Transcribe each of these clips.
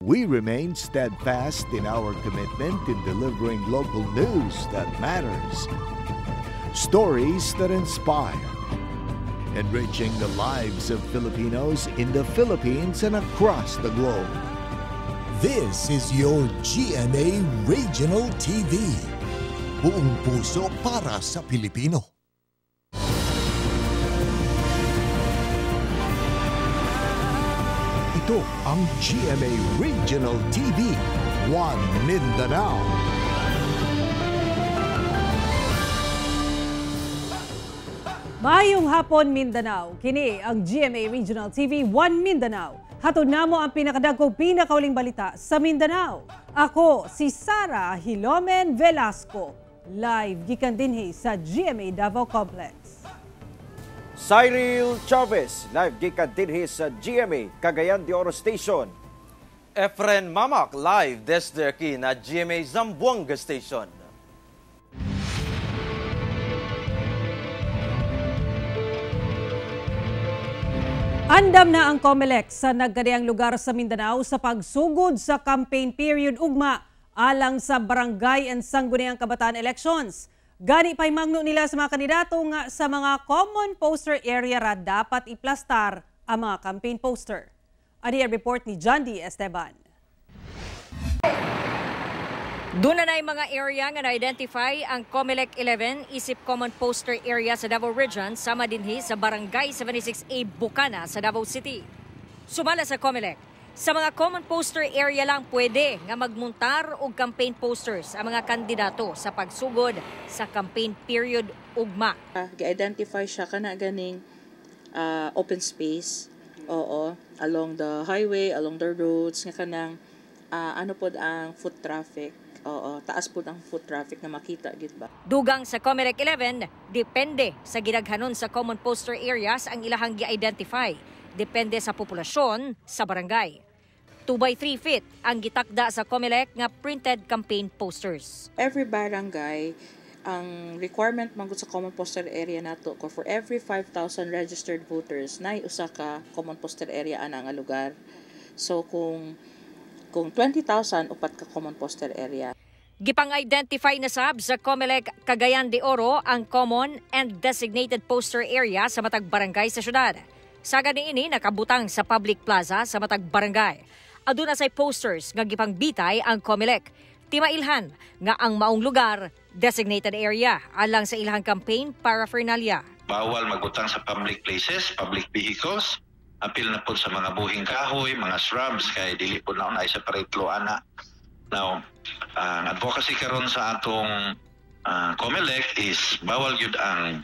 We remain steadfast in our commitment in delivering local news that matters, stories that inspire, enriching the lives of Filipinos in the Philippines and across the globe. This is your GMA Regional TV. Buong puso para sa Pilipino. Ito ang GMA Regional TV, One Mindanao. Maayong hapon, Mindanao. Kini ang GMA Regional TV, One Mindanao. Hatod namo ang pinakadagkong pinakauling balita sa Mindanao. Ako si Sara Hilomen Velasco. Live gikan dinhi sa GMA Davao Complex. Cyril Chavez, live gikan dinhi sa GMA Cagayan de Oro Station. Efren Mamak, live desde aqui na GMA Zamboanga Station. Andam na ang COMELEC sa nagkadiyang lugar sa Mindanao sa pagsugod sa campaign period ugma alang sa barangay and sangguniang kabataan elections. Gani pa'y mangno nila sa mga kandidato nga sa mga common poster area ra dapat iplastar ang mga campaign poster. Ani ang report ni John D. Esteban. Doon na mga area nga na-identify ang COMELEC 11 isip common poster area sa Davao Region sama dinhi sa Barangay 76A Bukana sa Davao City. Sumala sa COMELEC, sa mga common poster area lang pwede nga magmuntar og campaign posters ang mga kandidato sa pagsugod sa campaign period ugma. Gi-identify siya kana ganing open space, along the highway, along the roads nga kanang ano pod ang foot traffic. Taas po ang foot traffic na makita gid ba. Dugang sa COMELEC 11, depende sa ginaghanon sa common poster areas ang ilahang gi-identify. Depende sa populasyon sa barangay. 2x3 feet ang gitakda sa COMELEC nga printed campaign posters. Every barangay, ang requirement man sa common poster area nato ko for every 5,000 registered voters na usa ka common poster area ana nga lugar. So kung 20,000 upat ka common poster area. Gipang-identify na sab sa COMELEC Cagayan de Oro ang common and designated poster area sa matag barangay sa syudad. Saga niini nakabutang sa public plaza sa matag barangay. Aduna say posters nga gipangbitay ang COMELEC. Timailhan nga ang maong lugar designated area alang sa ilahang campaign paraphernalia. Bawal magbutang sa public places, public vehicles. Apil na po sa mga buhing kahoy, mga shrubs, kaya dili po na unay separate lo ana. Now, ang advocacy karon sa atong COMELEC is bawal yun ang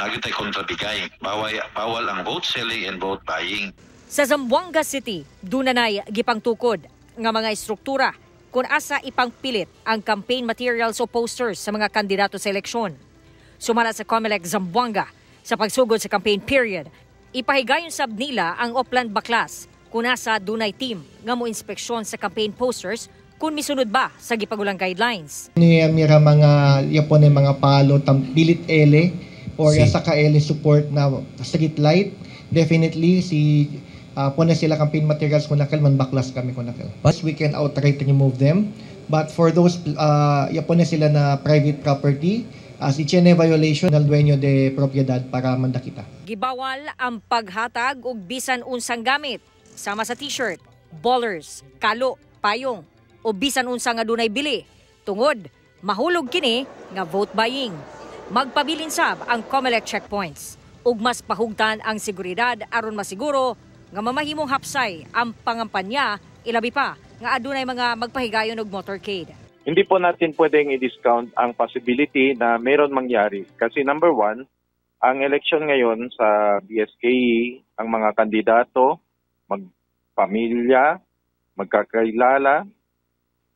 nagitay kontrabigay. Bawal ang vote selling and vote buying. Sa Zamboanga City, dunanay gipangtukod nga mga istruktura kung asa ipangpilit ang campaign materials o posters sa mga kandidato sa eleksyon. Sumala sa COMELEC Zamboanga sa pagsugod sa campaign period, ipahigayon sab nila ang Opland Baklas kung nasa dunay team nga mo inspeksyon sa campaign posters kung misunod ba sa gipagulang guidelines. Mira mga yapon mga palo tampilit ele or sa kaele support na street light. Definitely puna sila campaign materials kung nakal man baklas kami kung nakal. But we can outright remove them. But for those yapon sila na private property, as ichene violation ng dueño de propiedad para manda kita. Gibawal ang paghatag og bisan unsang gamit sama sa t-shirt, ballers, kalo, payong o bisan unsa nga dunay bili tungod mahulog kini nga vote buying. Magpabilin sab ang COMELEC checkpoints ug mas pahugtan ang seguridad aron masiguro nga mamahimong hapsay ang pangampanya ilabi pa nga adunay mga magpahigayon og motorcade. Hindi po natin pwedeng i-discount ang possibility na mayroon mangyari. Kasi number one, ang election ngayon sa BSKE, ang mga kandidato, magpamilya, magkakailala,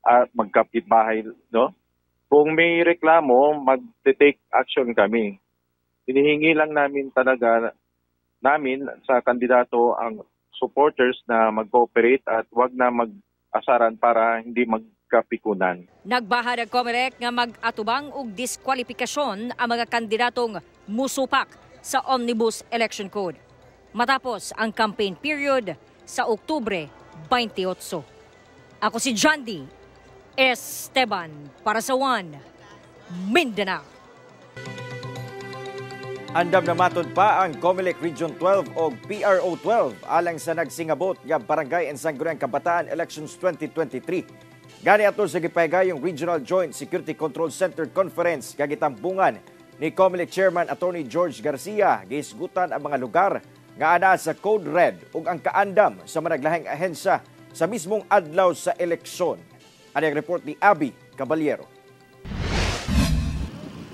at magkapitbahay. No? Kung may reklamo, mag-take action kami. Hinihingi lang namin talaga sa kandidato ang supporters na mag-cooperate at wag na mag-asaran para hindi kapikunan. Nagbahad ang COMELEC nga mag-atubang og diskwalifikasyon ang mga kandidatong musupak sa Omnibus Election Code. Matapos ang campaign period sa Oktubre 28. Ako si John D. Esteban para sa One Mindanao. Andam na matod pa ang COMELEC Region 12 o PRO 12 alang sa nagsingabot nga Barangay and Sangguniang Kabataan Elections 2023. Gani ato sa gipahigayong Regional Joint Security Control Center Conference kagitambungan ni COMELEC Chairman Attorney George Garcia, giisgutan ang mga lugar nga ana sa Code Red ug ang kaandam sa managlahing ahensya sa mismong adlaw sa eleksyon. Ano ang report ni Abby Caballero.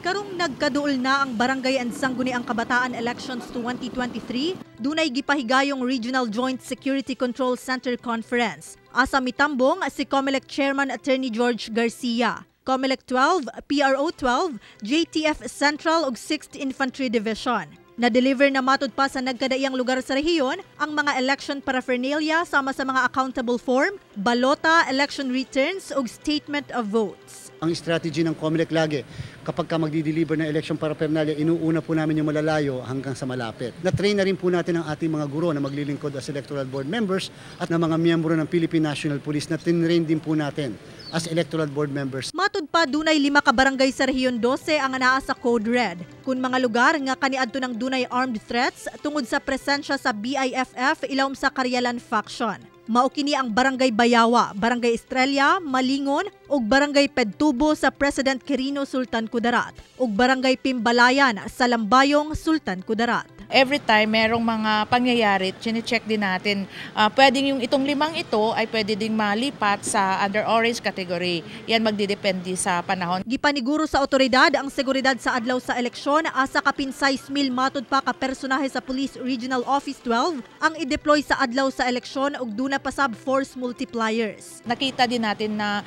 Karong nagkaduol na ang Barangay and Sangguniang Kabataan Elections 2023, dunay gipahigayong Regional Joint Security Control Center Conference. Asa mitambong si COMELEC Chairman Attorney George Garcia. COMELEC 12, PRO 12, JTF Central ug 6th Infantry Division. Na-deliver na matod pa sa nagkadaiyang lugar sa rehiyon ang mga election paraphernalia sama sa mga accountable form, balota, election returns ug statement of votes. Ang strategy ng COMELEC lagi, kapag ka magdi-deliver ng election paraphernalia, inuuna po namin yung malalayo hanggang sa malapit. Na-train na rin po natin ang ating mga guro na maglilingkod as electoral board members at ng mga miyembro ng Philippine National Police na tinrain din po natin as electoral board members. Matud pa dunay 5 ka barangay sa rehiyon 12 ang anaa sa Code Red. Kun mga lugar nga kaniadto ng dunay armed threats tungod sa presensya sa BIFF ilawom sa Karyalan faction. Mao kini ang Barangay Bayawa, Barangay Estrella, Malingon ug Barangay Pedtubo sa President Quirino Sultan Kudarat ug Barangay Pimbalayan sa Lambayong Sultan Kudarat. Every time merong mga pangyayari, chine-check din natin. Pwedeng yung itong 5 ito ay pwede ding malipat sa under orange category. Yan magdidepende sa panahon. Gipaniguro sa otoridad ang seguridad sa adlaw sa eleksyon asa kapin 6,000 matud pa ka personahe sa Police Regional Office 12 ang i-deploy sa adlaw sa eleksyon ug duna pa sab force multipliers. Nakita din natin na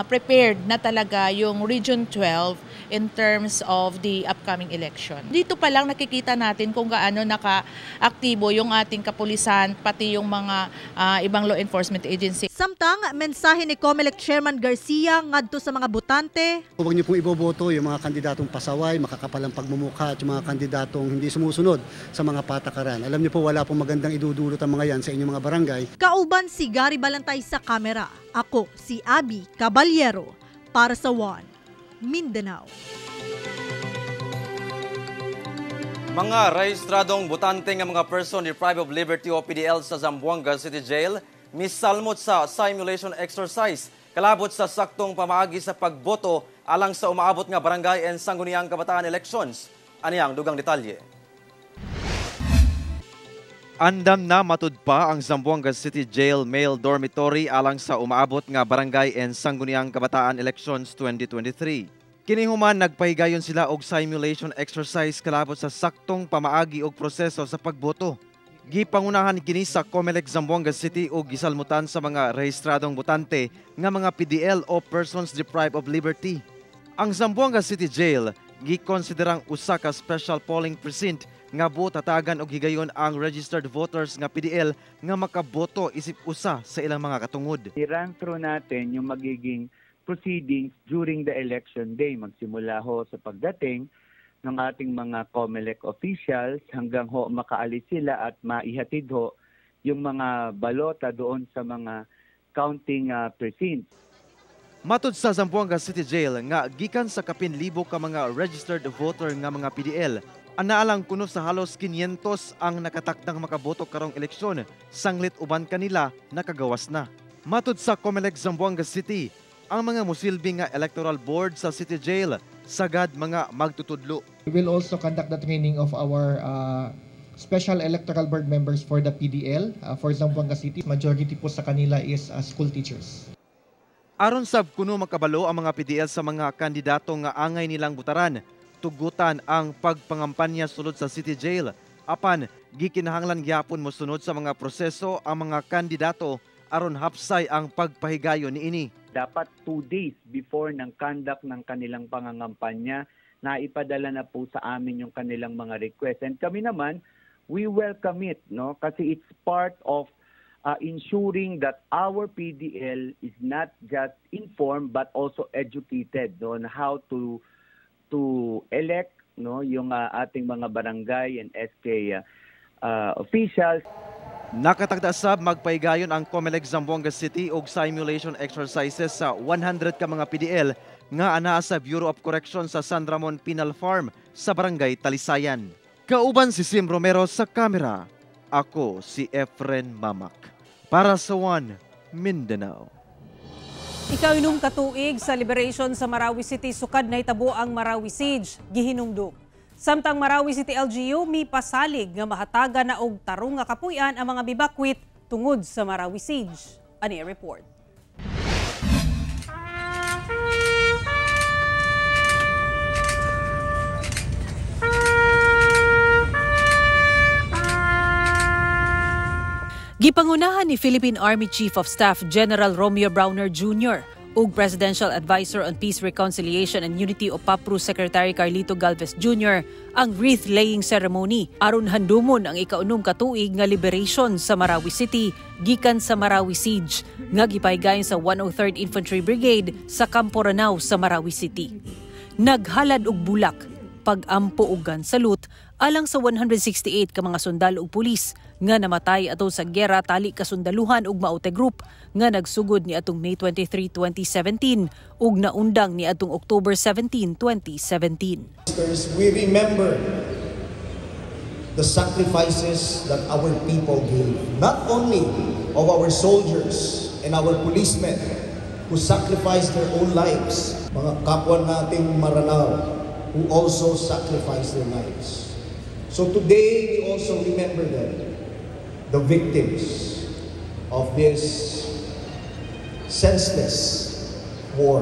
prepared na talaga yung Region 12 in terms of the upcoming election. Dito pa lang nakikita natin kung gaano naka-aktibo yung ating kapulisan pati yung mga ibang law enforcement agency. Samtang mensahe ni COMELEC Chairman Garcia ngadto sa mga botante. Huwag niyo pong iboboto yung mga kandidatong pasaway, makakapalang pagmumukha at yung mga kandidatong hindi sumusunod sa mga patakaran. Alam niyo po wala pong magandang idudulot ang mga yan sa inyong mga barangay. Kauban si Gary Balantay sa kamera. Ako si Abby Caballero para sa One Mindanao. Mga rehistradong botante nga mga person deprived of liberty o PDL sa Zamboanga City Jail misalmot sa simulation exercise kalabot sa saktong pamaagi sa pagboto alang sa umaabot nga Barangay and Sangguniang Kabataan Elections. Aniyang dugang detalye. Andam na matud pa ang Zamboanga City Jail Male Dormitory alang sa umaabot nga Barangay and Sangguniang Kabataan Elections 2023. Kini human nagpahigayon sila og simulation exercise kalabot sa saktong pamaagi og proseso sa pagboto. Gipangunahan kini sa COMELEC Zamboanga City ug gisalmutan sa mga rehistradong botante nga mga PDL o persons deprived of liberty. Ang Zamboanga City Jail gikonsiderang usa ka special polling precinct nga botatagan og higayon ang registered voters nga PDL nga makaboto isip usa sa ilang mga katungod. I-run through natin yung magiging proceedings during the election day. Magsimula ho sa pagdating ng ating mga COMELEC officials hanggang ho makaalis sila at maihatid ho yung mga balota doon sa mga counting precincts. Matud sa Zamboanga City Jail nga gikan sa kapin libo ka mga registered voter nga mga PDL, anaalang kuno sa halos 500 ang nakatakdang makaboto karong eleksyon, sanglit uban kanila nakagawas na. Matud sa COMELEC Zamboanga City, ang mga musilbing nga electoral board sa City Jail sagad mga magtutudlo. We will also conduct the training of our special electoral board members for the PDL for Zamboanga City. Majority po sa kanila is school teachers. Aron sab kuno makabalo ang mga PDL sa mga kandidato nga angay nilang butaran, tugutan ang pagpangampanya sulod sa City Jail. Apan gikinahanglan gyapon mosunod sa mga proseso ang mga kandidato aron hapsay ang pagpahigayon niini. Dapat 2 days before ng conduct ng kanilang pangangampanya na ipadala na po sa amin yung kanilang mga request. And kami naman, we welcome it, no? Kasi it's part of ensuring that our PDL is not just informed but also educated on how to elect, no, yung ating mga barangay and SK officials. Nakatagda sab magpaigayon ang COMELEC Zamboanga City og simulation exercises sa 100 ka mga PDL nga anaa sa Bureau of Correction sa San Ramon Penal Farm sa Barangay Talisayan. Kauban si Sim Romero sa kamera. Ako si Efren Mamak. Para sa One Mindanao. Ika-inom katuig sa liberation sa Marawi City, sukad na hitabo ang Marawi Siege, gihinumdum. Samtang Marawi City LGU, may pasalig nga mahataga na og tarong nga kapuyan ang mga bibakwit tungod sa Marawi Siege. Ani report. Gipangunahan ni Philippine Army Chief of Staff General Romeo Browner Jr. ug Presidential Advisor on Peace, Reconciliation and Unity o PAPRU Secretary Carlito Galvez Jr. ang wreath-laying ceremony aron handumon ang ika-unom katuig nga liberation sa Marawi City gikan sa Marawi Siege nga gipaygayon sa 103rd Infantry Brigade sa Campo Ranao sa Marawi City. Naghalad og bulak, pag-ampo ug gun-salute alang sa 168 ka mga sundalo ug pulis nga namatay ato sa gera tali kasundaluhan ug Maute Group nga nagsugod ni atong May 23, 2017 ug naundang ni atong October 17, 2017. We remember the sacrifices that our people gave, not only of our soldiers and our policemen who sacrificed their own lives, mga kapwa nating Maranao who also sacrificed their lives. So today we also remember them, the victims of this senseless war.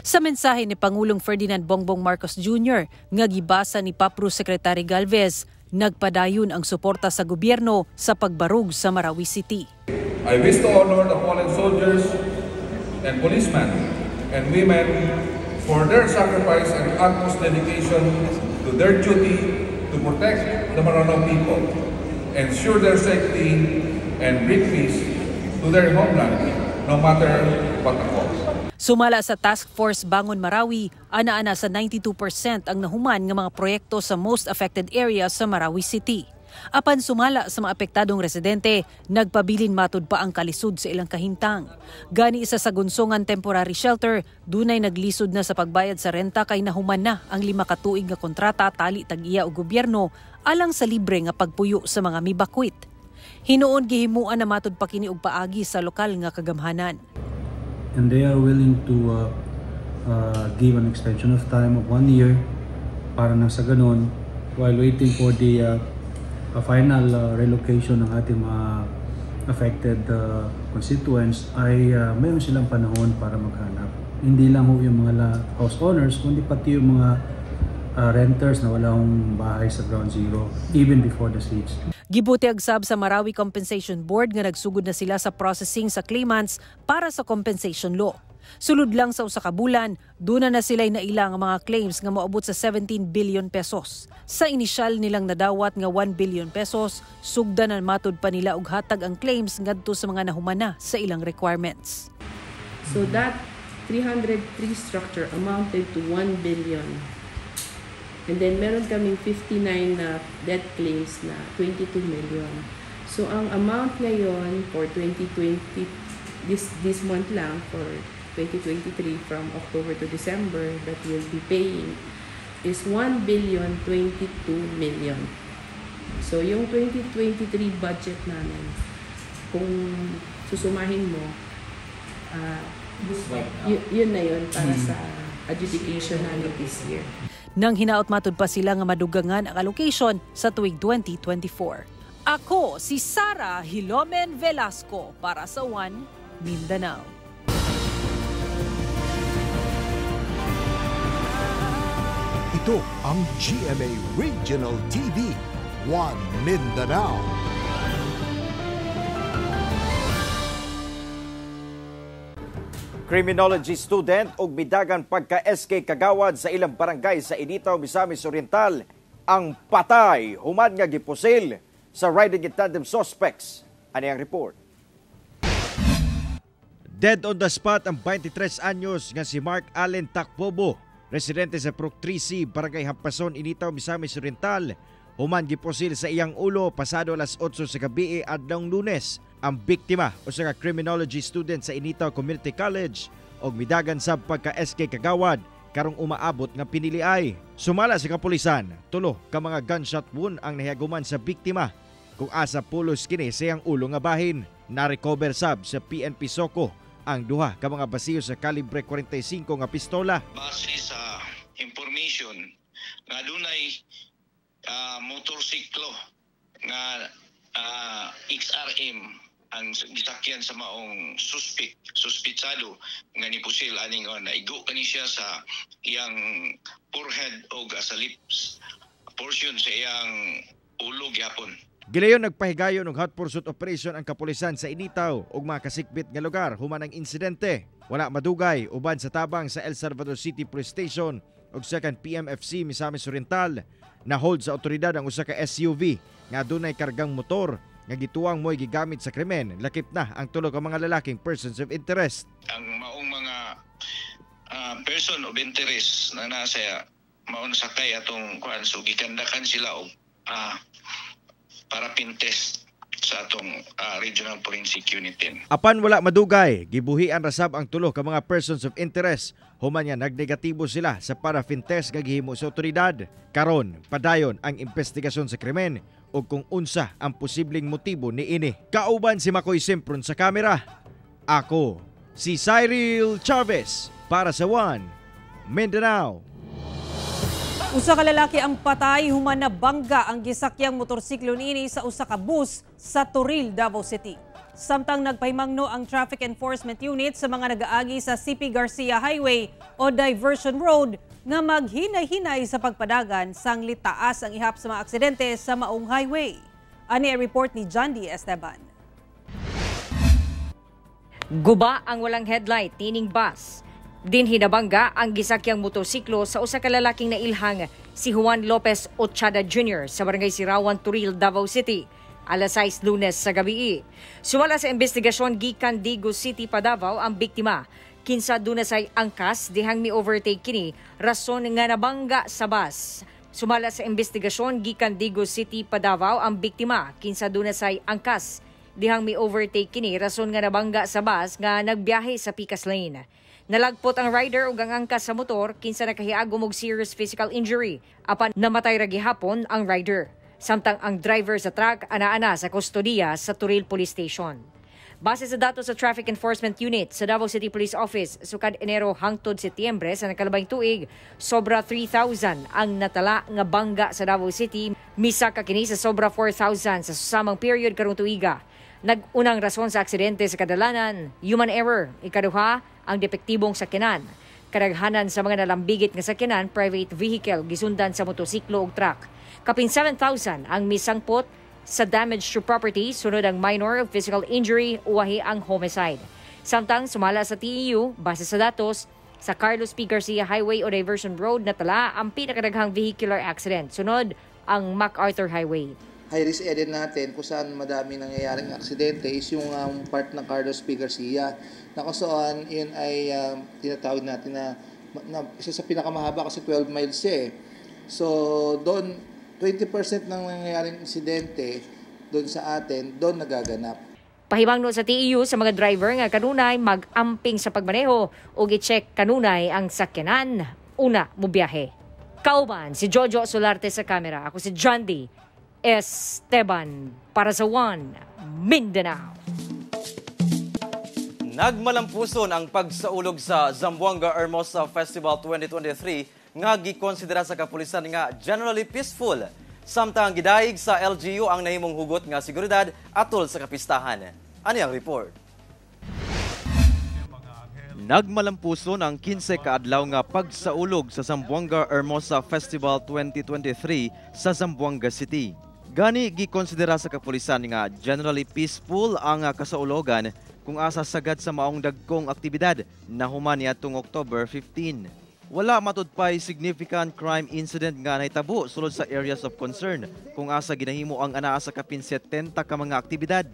Sa mensahe ni Pangulong Ferdinand Bongbong Marcos Jr. nga gibasa ni PAPRU Secretary Galvez, nagpadayon ang suporta sa gobyerno sa pagbarug sa Marawi City. I wish to honor the fallen soldiers and policemen and women for their sacrifice and utmost dedication to their duty to protect the Maranao people, ensure their safety, and bring peace to their homeland, no matter what the cost. Sumala sa Task Force Bangon Marawi, ana-ana sa 92% ang nahuman nga mga proyekto sa most affected areas sa Marawi City. Apan sumala sa mga apektadong residente, nagpabilin matud pa ang kalisod sa ilang kahintang. Gani isa sa gunsongan temporary shelter, dunay naglisod na sa pagbayad sa renta kay nahuman na ang 5 katuig nga kontrata tali tag-iya o gobyerno alang sa libre nga pagpuyo sa mga mibakwit. Hinuon gihimuan na matud pa kini og paagi sa lokal nga kagamhanan. And they are willing to give an extension of time of 1 year para nang sa ganon while waiting for the final relocation ng ating mga affected constituents ay mayroon silang panahon para maghanap. Hindi lang ho yung mga house owners, kundi pati yung mga renters na wala hong bahay sa ground zero even before the siege. Gibuti agsab sa Marawi Compensation Board nga nagsugod na sila sa processing sa claimants para sa compensation law. Sulod lang sa usa ka bulan, duna na sila'y naila nga mga claims nga moabot sa 17 billion pesos. Sa inisyal nilang nadawat nga 1 billion pesos, sugdan na matud pa nila og hatag ang claims ngadto sa mga nahumana sa ilang requirements. So that 303 structure amounted to 1 billion. And then meron kaming 59 na death claims na 22 million. So ang amount ngayon for 2020, this month lang for 2023 from October to December that we'll be paying is 1 billion 22 million. So yung 2023 budget namin, kung susumahin mo, yun na yun para sa adjudication namin this year. Nang hinaot matud pa sila nga madugangan ang allocation sa tuig 2024. Ako si Sara Hilomen Velasco para sa One Mindanao. Ito ang GMA Regional TV, One Mindanao. Criminology student ug bidagan pagka-SK kagawad sa ilang barangay sa Initaw, Misamis Oriental ang patay human nga gipusil sa riding in tandem suspects. Ani ang report. Dead on the spot ang 23 anyos nga si Mark Allen Takbobo, residente sa Proc 3C, Barangay Hampason, Initaw, Misamis Oriental, Human giposil sa iyang ulo pasado alas 8 sa gabi adlong Lunes. Ang biktima usa ka criminology student sa Initaw Community College og midagan sab pagka SK Kagawad karong umaabot nga piniliay. Sumala sa kapulisan, 3 ka mga gunshot wound ang nahiaguman sa biktima. Kung asa pulos kini sa iyang ulo nga bahin, na-recover sab sa PNP Soco ang 2 ka mga basiyo sa kalibre 45 nga pistola. Base sa information nga dunay motorsiklo nga XRM ang gisakyan sa maong suspitsado nga nipusil aning naigo kani siya sa iyang forehead o sa lips portion sa iyang ulo gyapon. Gilayon nagpahigayon og hot pursuit operation ang kapulisan sa Initaw ug mga kasikbit nga lugar human ang insidente. Wala madugay uban sa tabang sa El Salvador City Police Station ug 2nd PMFC Misamis Oriental na hold sa otoridad ang usa ka SUV nga dunay kargang motor nga gituwang mo'y gigamit sa krimen. Lakip na ang 3 ka mga lalaking persons of interest. Ang maong mga person of interest na nasa maong sakay atong kuan so gikandakan sila og para pintest sa atong Regional Forensic Unit 10. Apan wala madugay, gibuhian rasab ang 3 ka mga persons of interest. Human nga nagnegatibo sila sa paraffin test nga gihimo sa otoridad. Karon, padayon ang investigasyon sa krimen o kung unsa ang posibleng motibo ni ini. Kauban si Makoy Simpron sa kamera. Ako, si Cyril Chavez para sa One Mindanao. Usa ka lalaki ang patay human na bangga ang gisakyang motorsiklo niini sa usa ka bus sa Toril, Davao City. Samtang nagpahimangno ang Traffic Enforcement Unit sa mga nagaagi sa CP Garcia Highway o Diversion Road nga maghinay-hinay sa pagpadagan sanglit taas ang ihap sa mga aksidente sa maong highway. Ani ang report ni John D. Esteban. Guba ang walang headlight tining bus. Din hinabangga ang gisakyang motorsiklo sa usa ka lalaking nailhang si Juan Lopez Ochada Jr. sa Barangay Sirawan, Toril, Davao City. Alas 6 Lunes sa gabi. Sumala sa investigasyon gikan Digos City pa Davao ang biktima. Kinsa dunasay angkas dihang mi-overtake kini rason nga nabangga sa bus. Sumala sa investigasyon gikan Digos City pa Davao ang biktima. Kinsa dunasay angkas dihang mi-overtake kini rason nga nabangga sa bus nga nagbiyahe sa Picas Lane. Nalagpot ang rider ug ang angkas sa motor kinsa nakahiagom og serious physical injury apan namatay ra gihapon ang rider. Samtang ang driver sa truck ana-ana sa kustodiya sa Toril Police Station. Base sa datos sa Traffic Enforcement Unit sa Davao City Police Office, sukad Enero hangtod Setyembre sa nakalabang tuig, sobra 3,000 ang natala nga bangga sa Davao City, misa ka kini sa sobra 4,000 sa susamang period karong tuiga. Nag-unang rason sa aksidente sa kadalanan, human error. Ikaduha, ang depektibong sakyanan. Kadaghanan sa mga nalambigit nga sakyanan, private vehicle, gisundan sa motosiklo ug truck. Kapin 7,000 ang misangpot sa damage to property, sunod ang minor physical injury uwahi ang homicide. Samtang sumala sa TEU, base sa datos, sa Carlos P. Garcia Highway o Diversion Road natala ang pinakadaghang vehicular accident. Sunod ang MacArthur Highway. High-risk area natin kung saan madami nangyayaring aksidente is yung part ng Carlos P. Garcia. Na kung saan yun ay tinatawag natin na isa sa pinakamahaba kasi 12 miles siya eh. So doon, 20% ng nangyayaring insidente doon sa atin, doon nagaganap. Pahibangno sa TEU sa mga driver nga kanunay mag-amping sa pagmaneho o i-check kanunay ang sakyanan una mo biyahe. Kauban, si Jojo Solarte sa kamera. Ako si John D. Esteban para sa One Mindanao. Nagmalampuson ang pagsaulog sa Zamboanga Hermosa Festival 2023 nga gikonsidera sa kapulisan nga generally peaceful. Samtang gidahig sa LGU ang nahimong hugot nga seguridad atol sa kapistahan. Ani ang report? Nagmalampuson ang 15 kaadlaw nga pagsaulog sa Zamboanga Hermosa Festival 2023 sa Zamboanga City. Gani gikonsidera sa kapulisan nga generally peaceful ang kasaulogan kung asa sagad sa maong dagkong aktibidad na human niadtong October 15. Wala matudpay significant crime incident nga nahitabo sulod sa areas of concern kung asa ginahimo ang anaa sa kapin 70 ka mga aktibidad.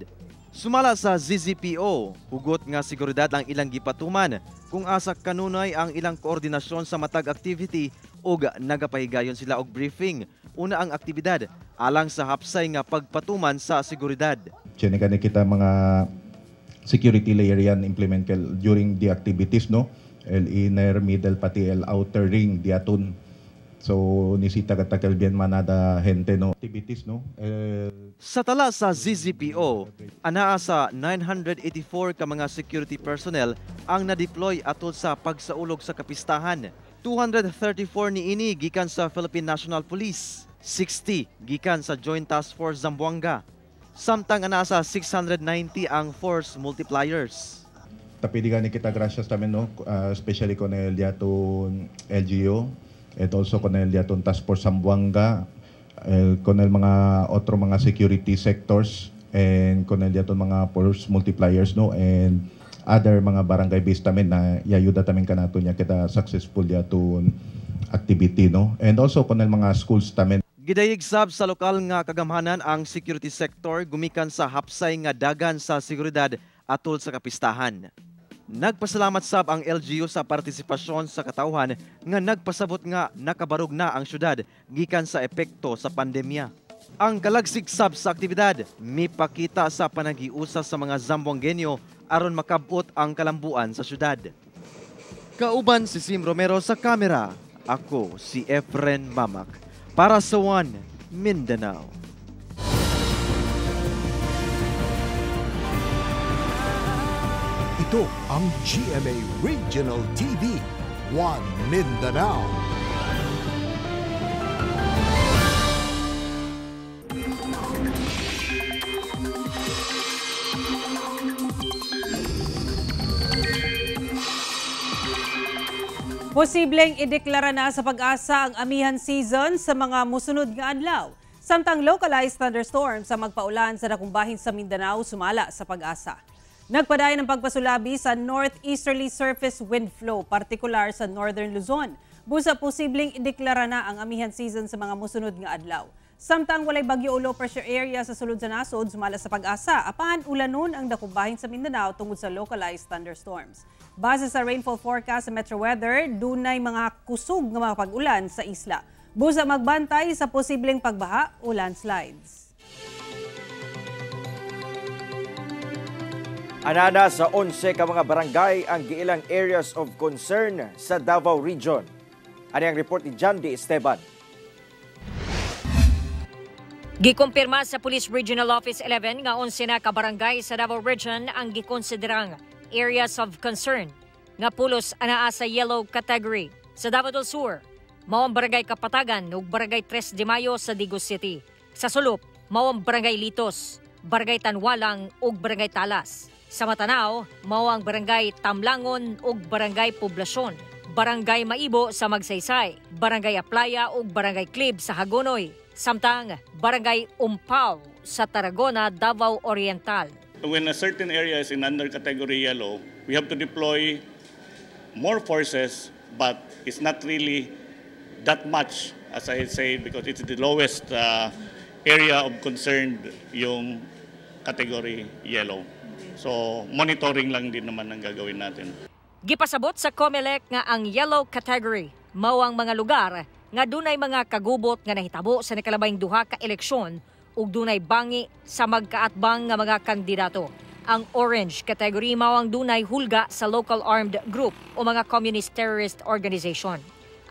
Sumala sa ZZPO, hugot nga seguridad ang ilang gipatuman kung asa kanunay ang ilang koordinasyon sa matag activity ug nagapahigayon sila og briefing. Una ang aktibidad alang sa hapsay nga pagpatuman sa seguridad. Kani kita mga security layer yan implement during the activities, no? El inner, middle, pati el outer ring diaton. So nisita katagal bien manada gente, no? Activities, no? Sa tala sa ZZPO, anaa sa 984 ka mga security personnel ang na-deploy atol sa pagsaulog sa kapistahan. 234 niini gikan sa Philippine National Police, 60 gikan sa Joint Task Force Zamboanga. Samtang anaa sa 690 ang force multipliers. Tapi di kita gracias tamen, no? Especially con el diaton LGU and also con el diaton Task Force Zamboanga, con el mga otro mga security sectors and con el diaton mga force multipliers, no? And other mga barangay based tamen na iayuda tamen kanato niya kita successful diaton activity, no? And also con el mga schools tamen. Gidayeg sab sa lokal nga kagamhanan ang security sector gumikan sa hapsay nga dagan sa seguridad atol sa kapistahan. Nagpasalamat sab ang LGU sa partisipasyon sa katawhan nga nagpasabot nga nakabarog na ang syudad gikan sa epekto sa pandemya. Ang kalagsig sab sa aktibidad mipakita sa panagiusa sa mga Zamboangenyo aron makabot ang kalambuan sa syudad. Kauban si Sim Romero sa kamera, ako si Efren Mamak para sa One Mindanao. Ito ang GMA Regional TV, One Mindanao. Posibleng ideklara na sa Pag-asa ang amihan season sa mga musunod nga adlaw. Samtang localized thunderstorms sa magpaulan sa dakong bahin sa Mindanao sumala sa Pag-asa. Nagpadayon ng pagpasulabi sa northeasterly surface wind flow, partikular sa northern Luzon. Busa posibleng ideklara na ang amihan season sa mga musunod nga adlaw. Samtang walay bagyo o low pressure area sa sulod sa nasod sumala sa Pag-asa, apan ulanon ang dakong bahin sa Mindanao tungod sa localized thunderstorms. Base sa rainfall forecast sa Metro Weather, dunay mga kusog nga mga pag-ulan sa isla. Busa magbantay sa posibleng pagbaha o landslides. Anana sa 11 ka mga barangay ang giilang areas of concern sa Davao Region. Ano ang report ni John D. Esteban? Gikumpirma sa Police Regional Office 11 nga 11 na ka barangay sa Davao Region ang gikonsiderang areas of concern nga pulos anaa sa yellow category. Sa Davao del Sur, mao ang barangay Kapatagan ug barangay 3 de Mayo sa Digos City. Sa Sulup, mao ang barangay Litos, barangay Tanwalang ug barangay Talas. Sa Matanao, mao ang barangay Tamlangon ug barangay Poblasyon, barangay Maibo sa Magsaysay, barangay Aplaya ug barangay Clib sa Hagonoy, samtang barangay Umpaw sa Tarragona, Davao Oriental. When a certain area is in under category yellow, we have to deploy more forces, but it's not really that much, as I say, because it's the lowest area of concern yung category yellow. So monitoring lang din naman ang gagawin natin. Gipasabot sa COMELEC nga ang yellow category mao ang mga lugar nga dunay mga kagubot nga nahitabo sa nakalabayng duha ka eleksyon ug dunay bangi sa magkaatbang nga mga kandidato. Ang orange category mao ang dunay hulga sa local armed group o mga communist terrorist organization.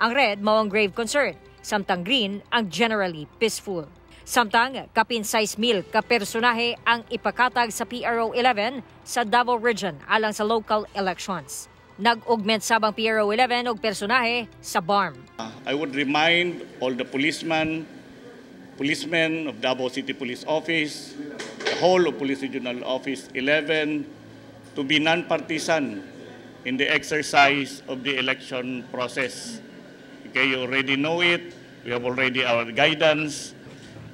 Ang red mao ang grave concern, samtang green ang generally peaceful. Samtang kapin 6,000 ka personahe ang ipakatag sa PRO 11 sa Davao Region alang sa local elections. Nag-augment sabang PRO 11 og personahe sa BARM. I would remind all the policemen of Davao City Police Office, the whole of Police Regional Office 11, to be non-partisan in the exercise of the election process. Okay, you already know it. We have already our guidance.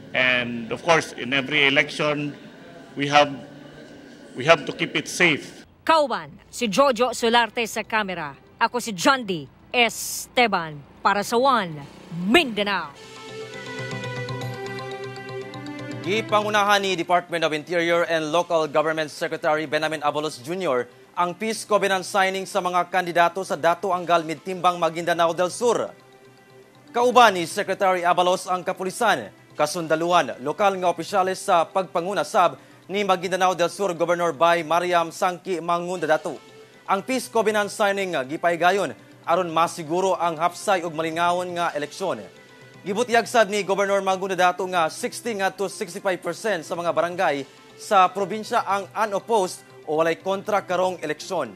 And of course, in every election, we have to keep it safe. Kauban, si Jojo Solarte sa kamera. Ako si John D. Esteban para sa One Mindanao. Gipangunahan ni Department of Interior and Local Government Secretary Benamin Abalos Jr. ang Peace Covenant signing sa mga kandidato sa Dato Angal Midtimbang Maguindanao del Sur. Kauban ni Secretary Abalos ang kapulisan, Kasundaluhan, lokal nga opisyalis sa pagpanguna sab ni Maguindanao del Sur Governor Bay Mariam Sangki Mangundadato. Ang peace covenant signing gipahigayon aron masiguro ang hapsay ug malingawon nga eleksyon. Gibutyag sad ni Governor Mangundadato nga 60 to 65% sa mga barangay sa probinsya ang unopposed o walay kontra karong eleksyon.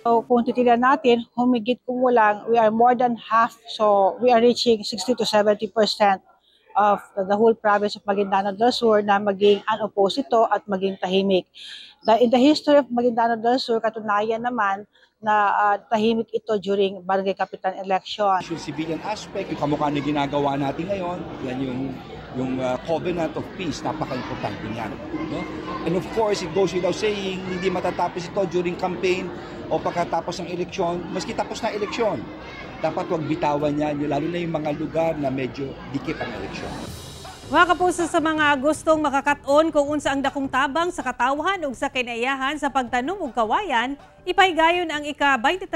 So kung titignan natin, humigit kumulang, we are more than half. So we are reaching 60 to 70% of the whole province of Maguindanao del Sur na maging unopposed ito at maging tahimik. In the history of Maguindanao del Sur, katunayan naman na tahimik ito during barangay capital election. Yung civilian aspect, yung kamukha na ginagawa natin ngayon, yan yung covenant of peace, napaka-importante niyan. No? And of course, it goes without saying, hindi matatapos ito during campaign o pagkatapos ng eleksyon, maski tapos na eleksyon. Dapat huwag bitawan yan, lalo na yung mga lugar na medyo dikit ang eleksyon. Mga kapuso, sa mga gustong makakaton kung unsa ang dakong tabang sa katawhan ug sa kinayahan sa pagtanom ug kawayan, ipahigayon ang ika-23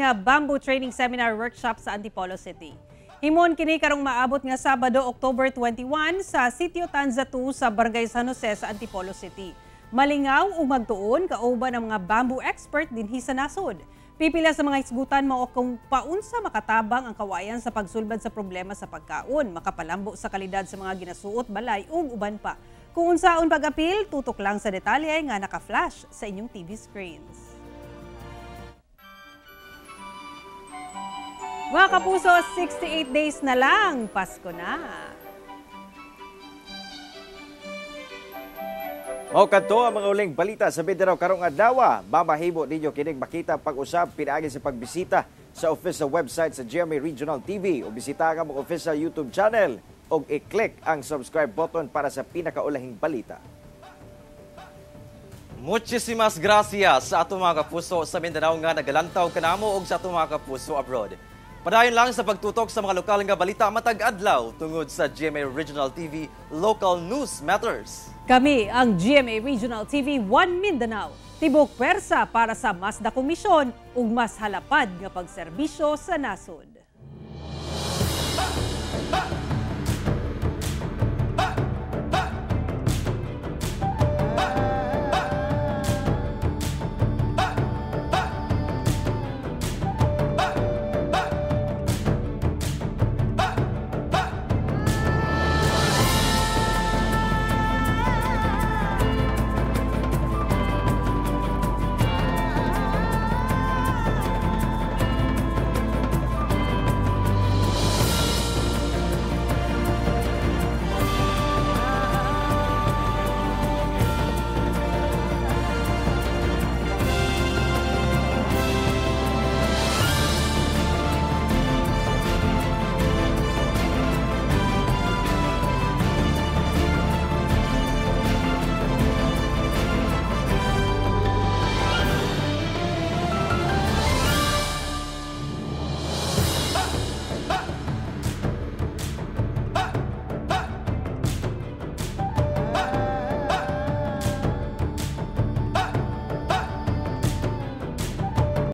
nga Bamboo Training Seminar Workshop sa Antipolo City. Himon kini karong maabot nga Sabado, October 21 sa Sitio Tanza 2 sa Barangay San Jose sa Antipolo City. Malingaw ug magtuon kauban ang mga bamboo expert dinhi sa nasod. Pipila sa mga isgutan mao kung paunsa makatabang ang kawayan sa pagsulbad sa problema sa pagkaon, makapalambo sa kalidad sa mga ginasuot, balay ug uban pa. Kung unsaon pag-apil, tutok lang sa detalye nga naka-flash sa inyong TV screens. Mga kapuso, 68 days na lang, Pasko na. O kadto ang mga uling balita sa Mindanao karong adlaw. Mamahimo ninyo kining makita pag-usab pinaagi sa pagbisita sa official website sa GMA Regional TV o bisita ang mga official YouTube channel o i-click ang subscribe button para sa pinakaulahing balita. Muchísimas gracias sa atong mga kapuso sa Mindanao nga nagalantaw kanamo og sa atong mga kapuso abroad. Padayon lang sa pagtutok sa mga lokal nga balita matag adlaw tungod sa GMA Regional TV Local News Matters. Kami ang GMA Regional TV 1 Mindanao. Tibok pwersa para sa mas dakong misyon ug mas halapad nga pagserbisyo sa nasod.